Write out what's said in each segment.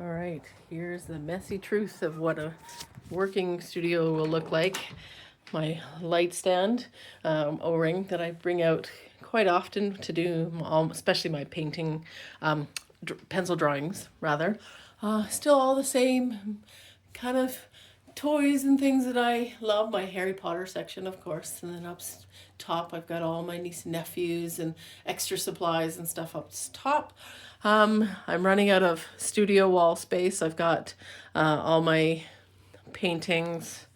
All right, here's the messy truth of what a working studio will look like. My light stand O-ring that I bring out quite often to do, especially my painting, pencil drawings rather. Still all the same kind of toys and things that I love. My Harry Potter section, of course, and then up top I've got all my niece and nephews and extra supplies and stuff up top. I'm running out of studio wall space. I've got all my paintings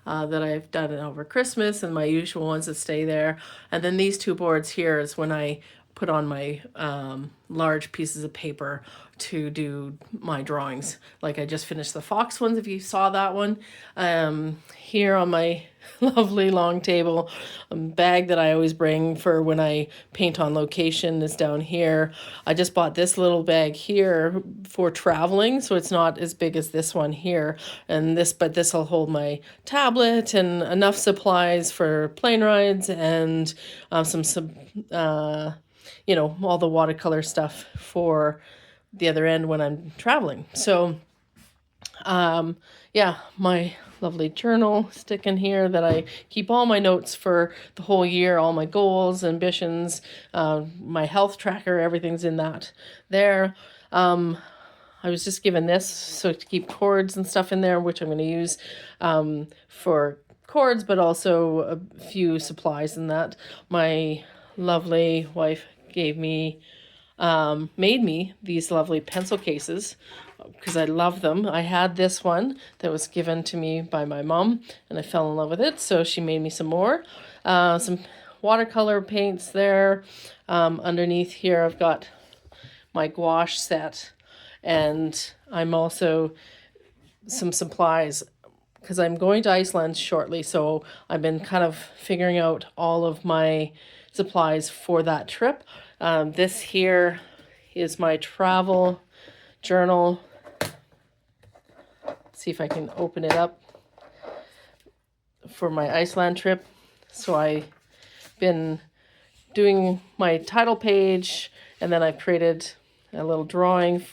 that I've done over Christmas and my usual ones that stay there. And then these two boards here is when I put on my large pieces of paper to do my drawings. Like I just finished the fox ones, if you saw that one. Here on my lovely long table, bag that I always bring for when I paint on location is down here. I just bought this little bag here for traveling, so it's not as big as this one here. And but this will hold my tablet and enough supplies for plane rides and some all the watercolor stuff for the other end when I'm traveling. So, my lovely journal stick in here that I keep all my notes for the whole year, all my goals, ambitions, my health tracker, everything's in that there. I was just given this so to keep cords and stuff in there, which I'm going to use for cords, but also a few supplies in that. My lovely wife made me these lovely pencil cases because I love them. I had this one that was given to me by my mom and I fell in love with it. So she made me some more, some watercolor paints there. Underneath here, I've got my gouache set, and I'm also some supplies because I'm going to Iceland shortly. So I've been kind of figuring out all of my supplies for that trip. This here is my travel journal. See if I can open it up for my Iceland trip. So I've been doing my title page, and then I've created a little drawing.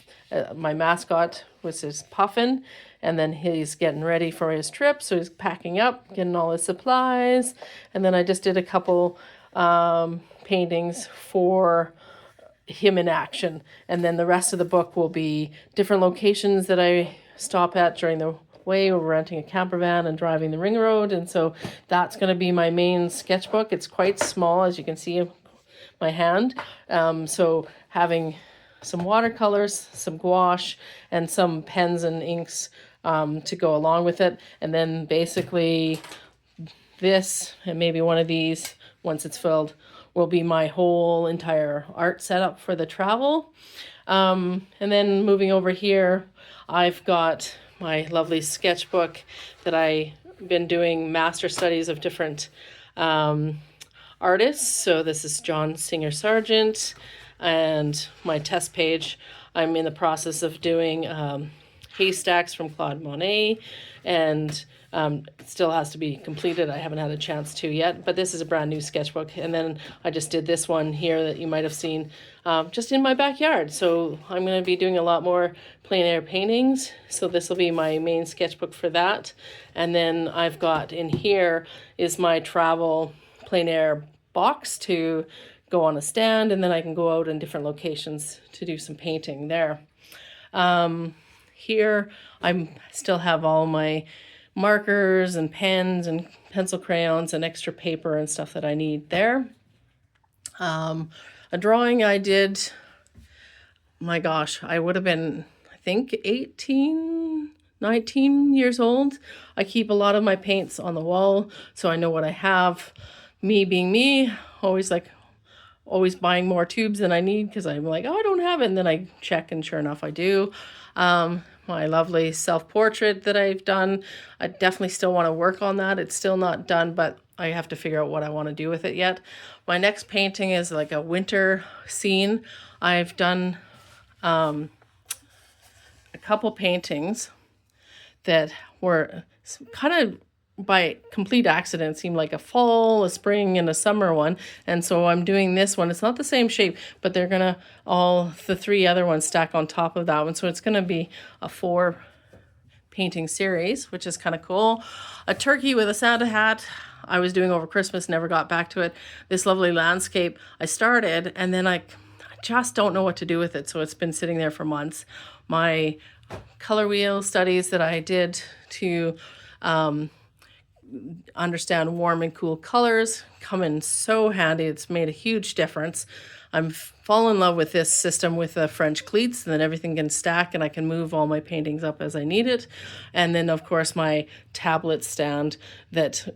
My mascot was his Puffin, and then he's getting ready for his trip. So he's packing up, getting all his supplies. And then I just did a couple paintings for him in action. And then the rest of the book will be different locations that I stop at during the way. We're renting a camper van and driving the ring road. And so that's going to be my main sketchbook. It's quite small, as you can see my hand. So having some watercolors, some gouache, and some pens and inks to go along with it. And then basically this, and maybe one of these, once it's filled, will be my whole entire art setup for the travel. And then moving over here, I've got my lovely sketchbook that I've been doing master studies of different artists. So this is John Singer Sargent, and my test page, I'm in the process of doing Haystacks from Claude Monet, and it still has to be completed. I haven't had a chance to yet, but this is a brand new sketchbook. And then I just did this one here that you might have seen just in my backyard. So I'm going to be doing a lot more plein air paintings. So this will be my main sketchbook for that. And then I've got in here is my travel plein air box to go on a stand, and then I can go out in different locations to do some painting there. Here I still have all my markers and pens and pencil crayons and extra paper and stuff that I need there. A drawing I did, my gosh, I would have been, I think, 18, 19 years old. I keep a lot of my paints on the wall, so I know what I have. Me being me, always buying more tubes than I need because I'm like, oh, I don't have it. And then I check, and sure enough, I do. My lovely self-portrait that I've done, I definitely still want to work on that. It's still not done, but I have to figure out what I want to do with it yet. My next painting is like a winter scene. I've done a couple paintings that were kind of by complete accident seemed like a fall, a spring, and a summer one. And so I'm doing this one. It's not the same shape, but they're gonna all the three other ones stack on top of that one. So it's gonna be a 4 painting series, which is kind of cool. A turkey with a Santa hat I was doing over Christmas, never got back to it. This lovely landscape I started, and then I just don't know what to do with it. So it's been sitting there for months. My color wheel studies that I did to understand warm and cool colors come in so handy. It's made a huge difference. I'm fallen in love with this system with the French cleats, and then everything can stack and I can move all my paintings up as I need it. And then of course my tablet stand that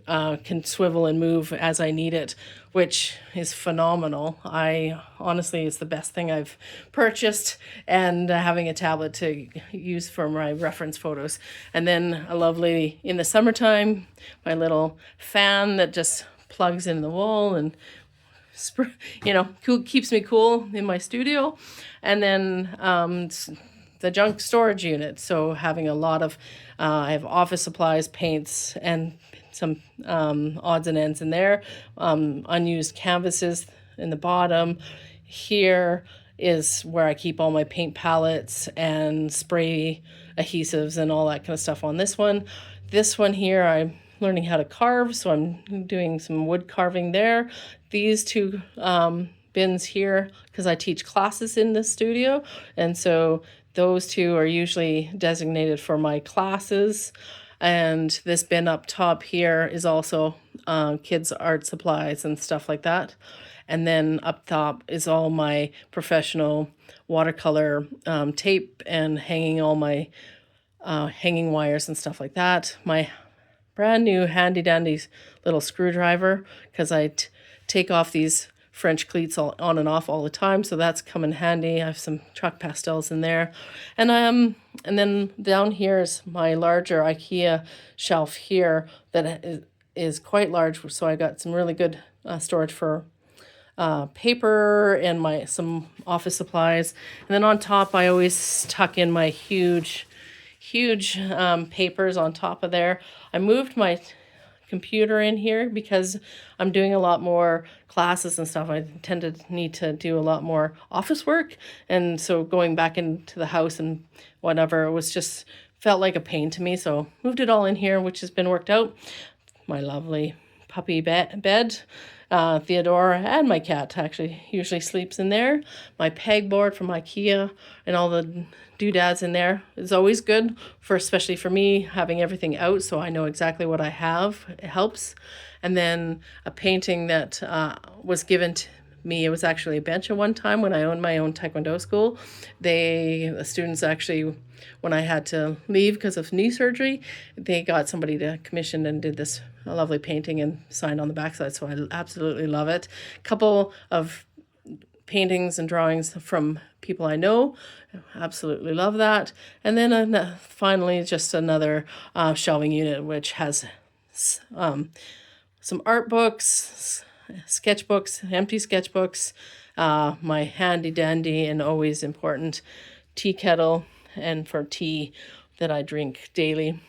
can swivel and move as I need it, which is phenomenal. I honestly, it's the best thing I've purchased, and having a tablet to use for my reference photos. And then a lovely, in the summertime, my little fan that just plugs in the wall and keeps me cool in my studio. And then the junk storage unit. So having a lot of, I have office supplies, paints, and some odds and ends in there. Unused canvases in the bottom. Here is where I keep all my paint palettes and spray adhesives and all that kind of stuff on this one. This one here, I'm learning how to carve, so I'm doing some wood carving there. These two bins here, because I teach classes in the studio, and so those two are usually designated for my classes. And this bin up top here is also kids' art supplies and stuff like that. And then up top is all my professional watercolor tape and hanging all my hanging wires and stuff like that. My brand new handy dandy little screwdriver, because I take off these French cleats all on and off all the time, so that's come in handy. I have some chalk pastels in there, and then down here is my larger IKEA shelf here that is quite large. So I got some really good storage for paper and some office supplies. And then on top, I always tuck in my huge papers on top of there. I moved my computer in here because I'm doing a lot more classes and stuff. I tend to need to do a lot more office work, and so going back into the house and whatever, it was just felt like a pain to me. So moved it all in here, which has been worked out. My lovely puppy bed. Theodora and my cat actually usually sleeps in there. My pegboard from IKEA and all the doodads in there is always good, especially for me, having everything out so I know exactly what I have. It helps. And then a painting that was given to me. It was actually a bench at one time when I owned my own Taekwondo school. The students actually, when I had to leave because of knee surgery, they got somebody to commission and did this lovely painting and signed on the backside. So I absolutely love it. A couple of paintings and drawings from people I know. Absolutely love that. And then finally, just another shelving unit, which has some art books, sketchbooks, empty sketchbooks, my handy dandy and always important tea kettle and for tea that I drink daily,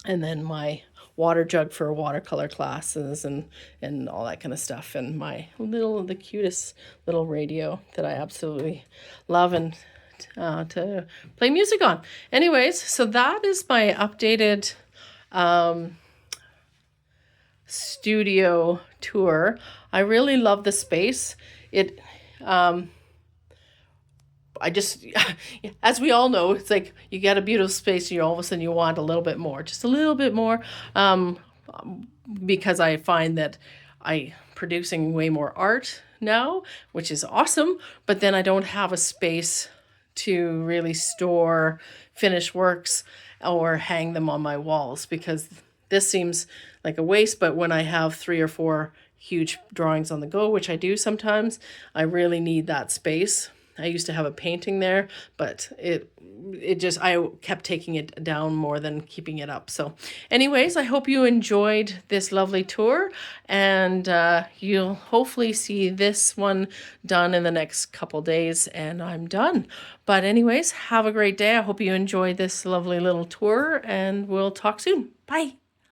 and then my water jug for watercolor classes and all that kind of stuff, and the cutest little radio that I absolutely love and to play music on. Anyways, so that is my updated studio tour. I really love the space. I just, as we all know, it's like you get a beautiful space and you all of a sudden you want a little bit more, just a little bit more, because I find that I producing way more art now, which is awesome, but then I don't have a space to really store finished works or hang them on my walls, because this seems like a waste. But when I have 3 or 4 huge drawings on the go, which I do sometimes, I really need that space. I used to have a painting there, but I kept taking it down more than keeping it up. So anyways, I hope you enjoyed this lovely tour, and you'll hopefully see this one done in the next couple days, and I'm done. But anyways, have a great day. I hope you enjoyed this lovely little tour, and we'll talk soon. Bye.